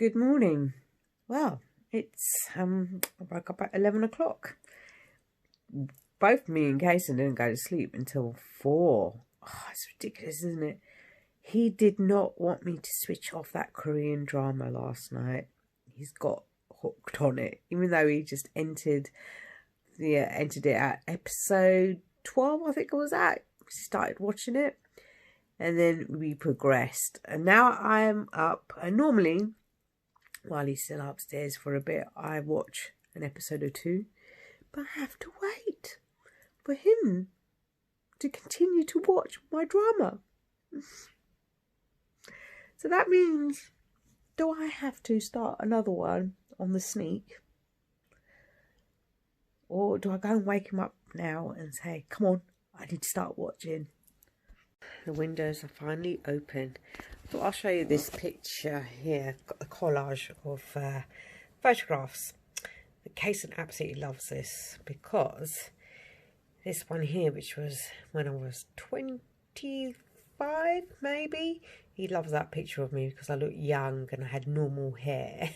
Good morning. Well, it's I woke up at 11 o'clock. Both me and Kason didn't go to sleep until 4. Oh, it's ridiculous, isn't it? He did not want me to switch off that Korean drama last night. He's got hooked on it, even though he just entered it at episode 12, I think it was at. We started watching it, and then we progressed. And now I am up, and normally, while he's still upstairs for a bit, I watch an episode or two, but I have to wait for him to continue to watch my drama. So that means, do I have to start another one on the sneak? Or do I go and wake him up now and say, come on, I need to start watching? The windows are finally open. So I'll show you this picture here, a collage of photographs. Kason absolutely loves this because this one here, which was when I was 25 maybe, he loves that picture of me because I look young and I had normal hair.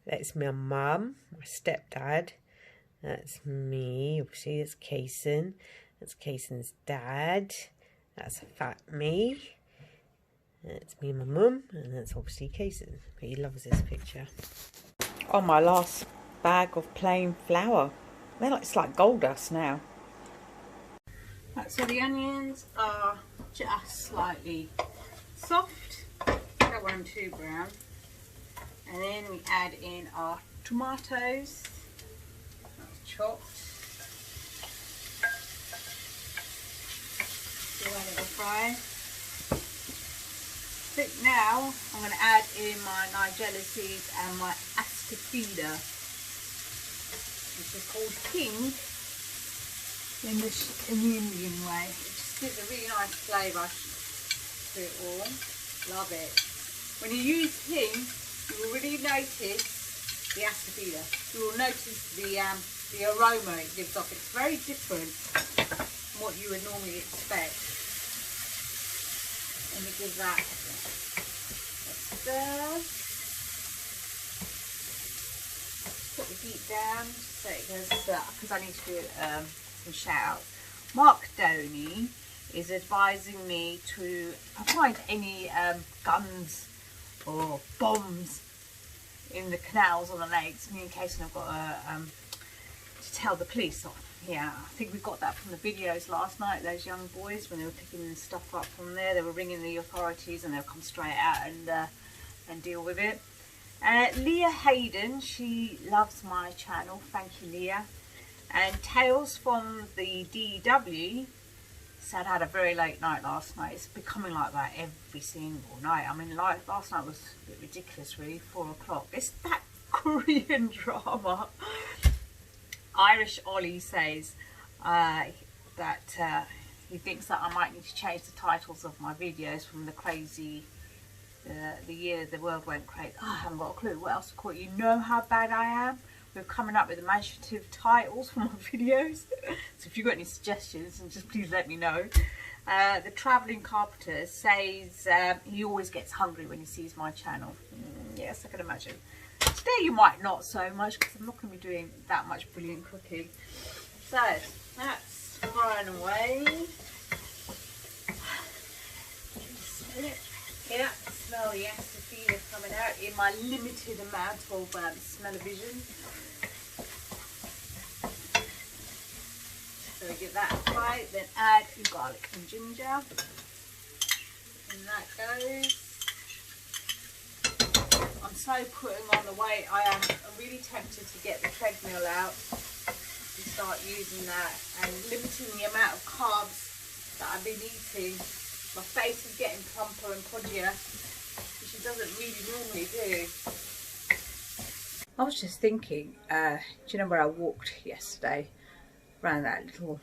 That's my mum, my stepdad. That's me. Obviously, it's Kason. That's Kason's dad. That's fat me. That's me and my mum, and that's obviously Kason. But he loves this picture. Oh, my last bag of plain flour. It's like gold dust now. Right, so the onions are just slightly soft. Don't want them too brown. And then we add in our tomatoes. That's chopped. Do that little fry. I think now I'm going to add in my nigella seeds and my asafoetida, which is called pink in the Indian way. It just gives a really nice flavour to it all. Love it. When you use pink, you will really notice the asafoetida. You will notice the aroma it gives off. It's very different from what you would normally expect. And it gives that. Put the heat down so it goes, because I need to do some shout out. Mark Doney is advising me to find any guns or bombs in the canals or the lakes. Me and Kason have got to tell the police off. Yeah, I think we got that from the videos last night. Those young boys, when they were picking stuff up from there, they were ringing the authorities and they'll come straight out and deal with it. Leah Hayden, she loves my channel. Thank you, Leah. And Tales from the DW said I had a very late night last night. It's becoming like that every single night. I mean, like last night was a bit ridiculous, really. 4 o'clock. It's that Korean drama. Irish Ollie says that he thinks that I might need to change the titles of my videos from the crazy, the year the world went crazy. Oh, I haven't got a clue what else to call it. You know how bad I am with coming up with imaginative titles for my videos. So if you've got any suggestions, then just please let me know. The Travelling Carpenter says he always gets hungry when he sees my channel. Yes, I can imagine. Today you might not so much because I'm not going to be doing that much brilliant cooking. So that's frying away. Can you smell it? Yeah, smell the asafoetida coming out in my limited amount of smell-o-vision. So we give that a fry, then add garlic and ginger. And that goes. I'm so putting on the weight. I'm really tempted to get the treadmill out and start using that and limiting the amount of carbs that I've been eating. My face is getting plumper and podgier, which it doesn't really normally do. I was just thinking, do you know where I walked yesterday? Around that little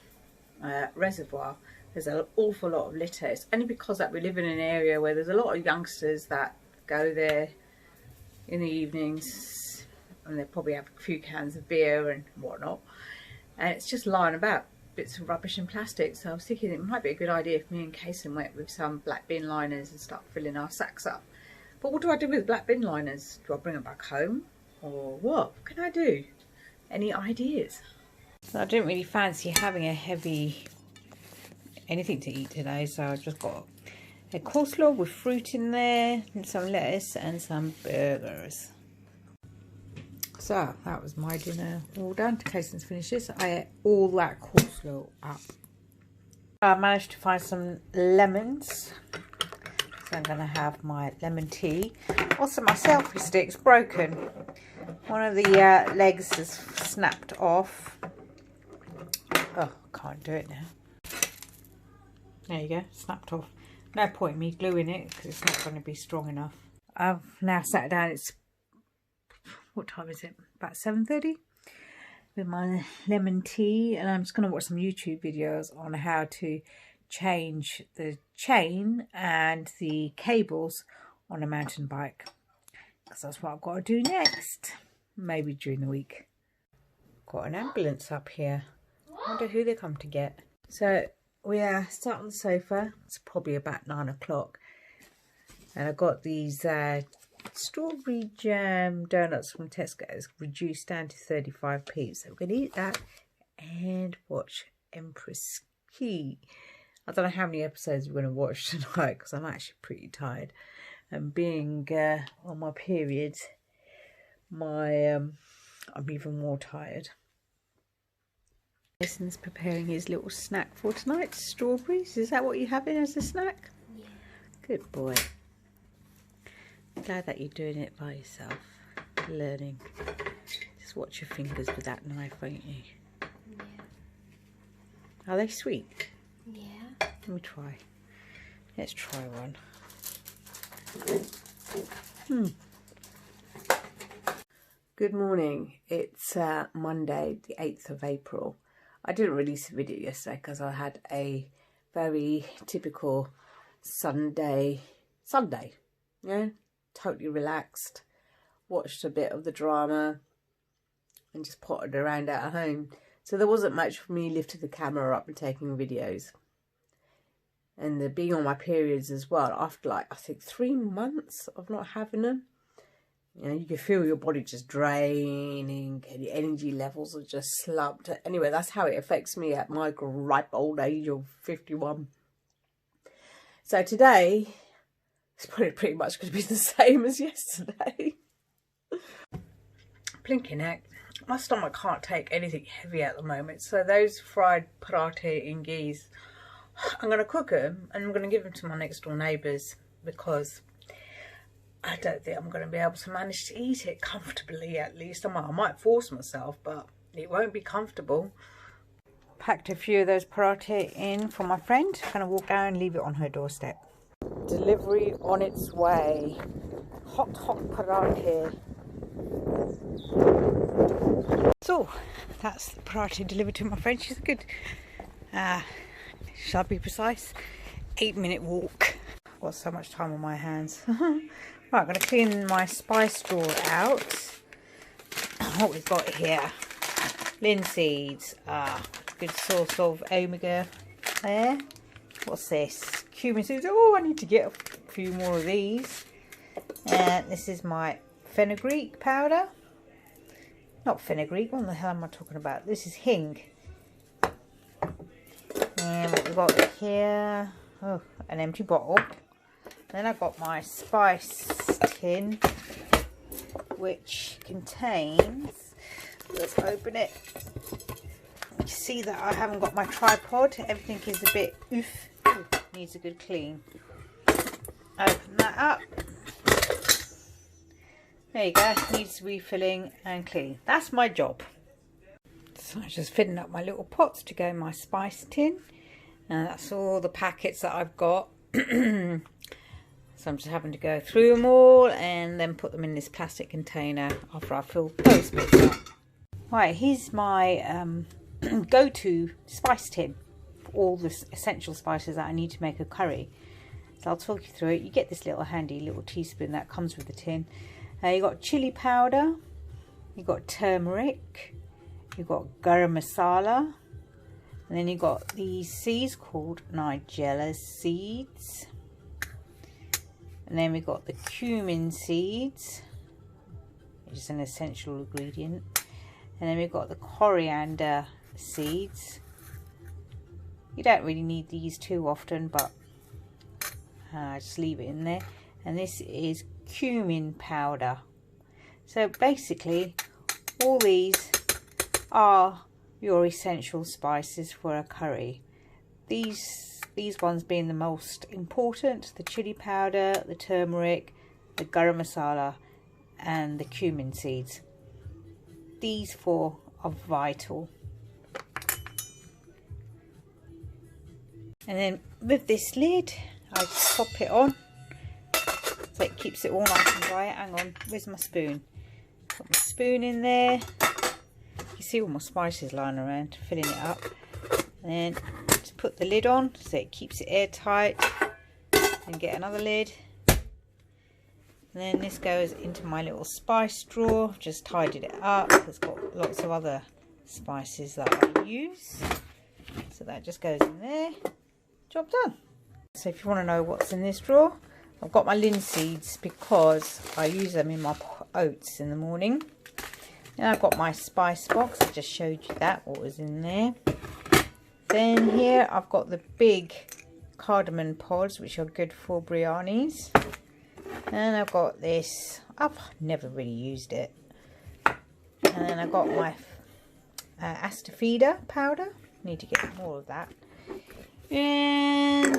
reservoir. There's an awful lot of litter. It's only because that we live in an area where there's a lot of youngsters that go there in the evenings, and they probably have a few cans of beer and whatnot, and it's just lying about, bits of rubbish and plastic. So I was thinking it might be a good idea if me and Kason went with some black bin liners and start filling our sacks up. But what do I do with black bin liners? Do I bring it back home? Or what can I do? Any ideas? So I didn't really fancy having a heavy anything to eat today, so I just got a coleslaw with fruit in there and some lettuce and some burgers. So that was my dinner all done. Casey's finished this. I ate all that coleslaw up. I managed to find some lemons, so I'm going to have my lemon tea. Also, my selfie stick's broken. One of the legs has snapped off. Oh, I can't do it now. There you go, snapped off. No point in me gluing it because it's not going to be strong enough. I've now sat down. It's, what time is it? About 7:30 with my lemon tea, and I'm just going to watch some YouTube videos on how to change the chain and the cables on a mountain bike, because that's what I've got to do next, maybe during the week. Got an ambulance up here. I wonder who they come to get. So we are sat on the sofa. It's probably about 9 o'clock, and I got these strawberry jam donuts from Tesco's reduced down to 35p. So we're going to eat that and watch Empress Key. I don't know how many episodes we're going to watch tonight because I'm actually pretty tired. And being on my period, I'm even more tired. Jason's preparing his little snack for tonight. Strawberries. Is that what you're having as a snack? Yeah. Good boy. Glad that you're doing it by yourself. Learning. Just watch your fingers with that knife, won't you? Yeah. Are they sweet? Yeah. Let me try. Let's try one. Good morning. It's Monday, the 8th of April. I didn't release a video yesterday because I had a very typical Sunday. Yeah, totally relaxed. Watched a bit of the drama and just pottered around at home. So there wasn't much for me lifting the camera up and taking videos. And being on my periods as well, after like, I think 3 months of not having them. You know, you can feel your body just draining and your energy levels are just slumped. Anyway, that's how it affects me at my ripe old age of 51. So today, it's probably pretty much going to be the same as yesterday. Blinking heck. My stomach can't take anything heavy at the moment. So those fried parathe in geese, I'm going to cook them and I'm going to give them to my next door neighbours because I don't think I'm going to be able to manage to eat it comfortably, at least. I might force myself, but it won't be comfortable. Packed a few of those parathe in for my friend. I'm going to walk down and leave it on her doorstep. Delivery on its way. Hot parathe. So, that's the parathe delivered to my friend. She's a good, shall I be precise, 8-minute walk. I've got so much time on my hands. Right, I'm going to clean my spice drawer out. What we've got here, linseeds, good source of omega there. What's this? Cumin seeds. Oh, I need to get a few more of these. And this is my fenugreek powder. Not fenugreek, what the hell am I talking about? This is hing. And what we've got here, oh, an empty bottle. Then I've got my spice tin, which contains, let's open it. You see that I haven't got my tripod. Everything is a bit oof. Ooh, needs a good clean. Open that up. There you go. Needs refilling and clean. That's my job. So I'm just filling up my little pots to go in my spice tin. And that's all the packets that I've got. So I'm just having to go through them all and then put them in this plastic container after I fill those bits up. Right, here's my go-to spice tin for all the essential spices that I need to make a curry. So I'll talk you through it. You get this little handy little teaspoon that comes with the tin. You got chili powder, you got turmeric, you got garam masala, and then you got these seeds called Nigella seeds. And then we've got the cumin seeds, which is an essential ingredient. And then we've got the coriander seeds. You don't really need these too often, but just leave it in there. And this is cumin powder. So basically, all these are your essential spices for a curry. These ones being the most important: the chili powder, the turmeric, the garam masala, and the cumin seeds. These four are vital. And then with this lid, I just pop it on so it keeps it all nice and dry. Hang on, where's my spoon? Put my spoon in there. You see all my spices lying around, filling it up. And then just put the lid on so it keeps it airtight. And get another lid. And then this goes into my little spice drawer. I've just tidied it up. It's got lots of other spices that I use. So that just goes in there. Job done. So if you want to know what's in this drawer, I've got my linseeds because I use them in my oats in the morning. Then I've got my spice box. I just showed you that, what was in there. Then here I've got the big cardamom pods, which are good for biryanis. And I've got this. I've never really used it. And then I've got my asafoetida powder. Need to get more of that. And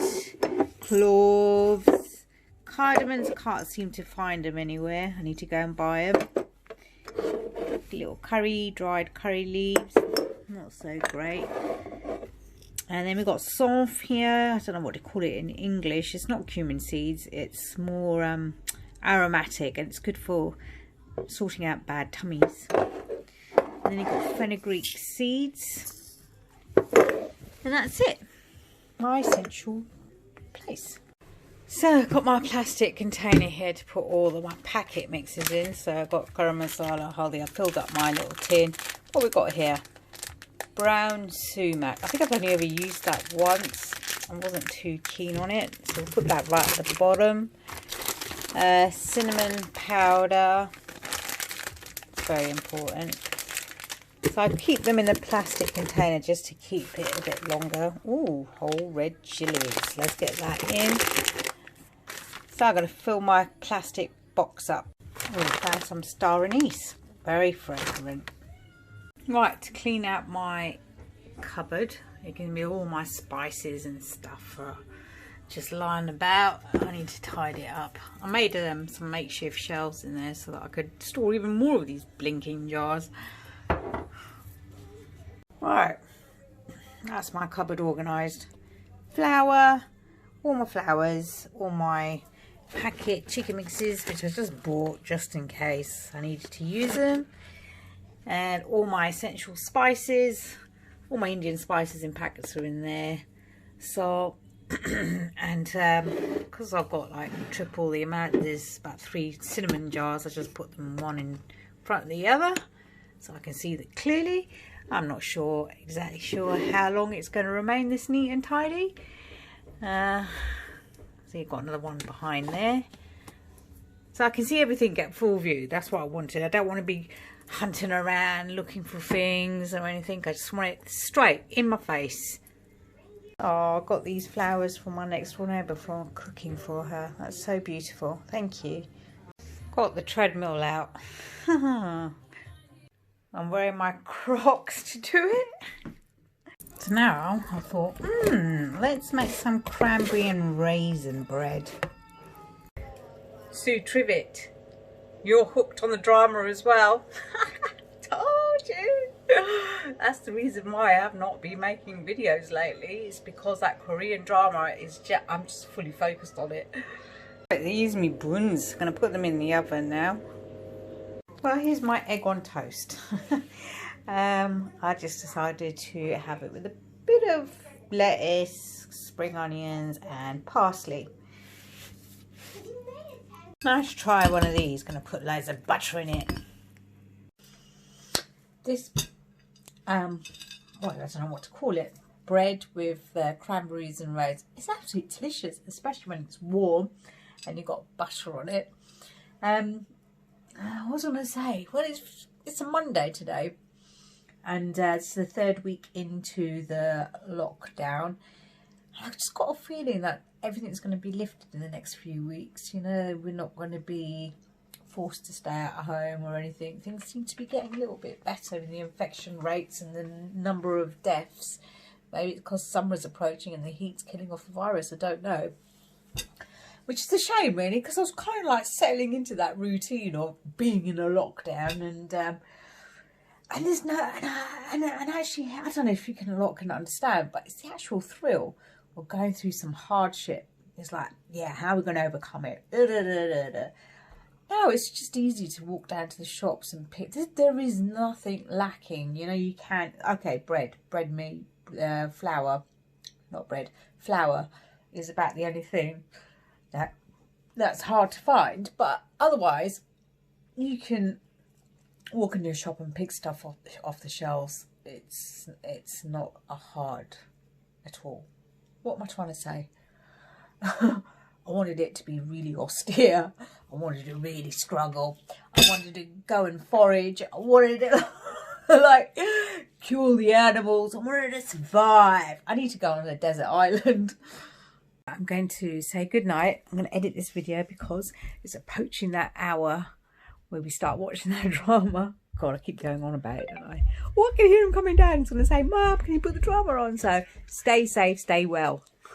cloves. Cardamoms, I can't seem to find them anywhere. I need to go and buy them. Little dried curry leaves. Not so great. And then we've got saunf here. I don't know what to call it in English. It's not cumin seeds. It's more aromatic, and it's good for sorting out bad tummies. And then you've got fenugreek seeds. And that's it. My essential place. So I've got my plastic container here to put all of my packet mixes in. So I've got garam masala, haldi. I filled up my little tin. What we've got here? Brown sumac. I think I've only ever used that once. I wasn't too keen on it. So we'll put that right at the bottom. Cinnamon powder. It's very important. So I keep them in the plastic container just to keep it a bit longer. Ooh, whole red chilies. Let's get that in. So I'm going to fill my plastic box up. Oh, found some star anise. Very fragrant. Right, to clean out my cupboard, it can be all my spices and stuff just lying about. I need to tidy it up. I made some makeshift shelves in there so that I could store even more of these blinking jars. Right, that's my cupboard organised. Flour, all my flowers, all my packet chicken mixes, which I just bought just in case I needed to use them, and all my essential spices. All my Indian spices in packets are in there. So, and because I've got like triple the amount, there's about 3 cinnamon jars. I just put them one in front of the other so I can see that clearly. I'm not exactly sure how long it's going to remain this neat and tidy. So you've got another one behind there. So I can see everything get full view. That's what I wanted. I don't want to be hunting around looking for things or anything. I just want it straight in my face. Oh, I got these flowers from my next door neighbour for cooking for her. That's so beautiful. Thank you. Got the treadmill out. I'm wearing my Crocs to do it. So now I thought, let's make some cranberry and raisin bread. Sue Trivett, you're hooked on the drama as well. Told you. That's the reason why I have not been making videos lately. It's because that Korean drama is I'm just fully focused on it. These me buns. I'm going to put them in the oven now. Well, here's my egg on toast. I just decided to have it with a bit of lettuce, spring onions and parsley. Nice to try one of these. Going to put loads of butter in it. This, well, I don't know what to call it. Bread with cranberries and raisins. It's absolutely delicious, especially when it's warm and you've got butter on it. What was I going to say? Well, it's a Monday today, and it's the 3rd week into the lockdown. I've just got a feeling that everything's going to be lifted in the next few weeks. You know, we're not going to be forced to stay at home or anything. Things seem to be getting a little bit better in the infection rates and the number of deaths. Maybe it's because summer's approaching and the heat's killing off the virus. I don't know. Which is a shame, really, because I was kind of like settling into that routine of being in a lockdown, and there's no, and actually, I don't know if you can understand, but it's the actual thrill of going through some hardship. It's like, yeah, how are we going to overcome it? No, it's just easy to walk down to the shops and pick. There is nothing lacking. You know, you can, okay, bread, meat, flour, not bread, flour is about the only thing that's hard to find. But otherwise, you can walk into a shop and pick stuff off the shelves. It's not hard at all. What am I trying to say? I wanted it to be really austere. I wanted to really struggle. I wanted to go and forage. I wanted to like kill the animals. I wanted to survive. I need to go on a desert island. I'm going to say goodnight. I'm going to edit this video because it's approaching that hour where we start watching that drama. God, I keep going on about it, don't I? Oh, I can hear him coming down. He's going to say, Mum, can you put the drama on? So stay safe, stay well.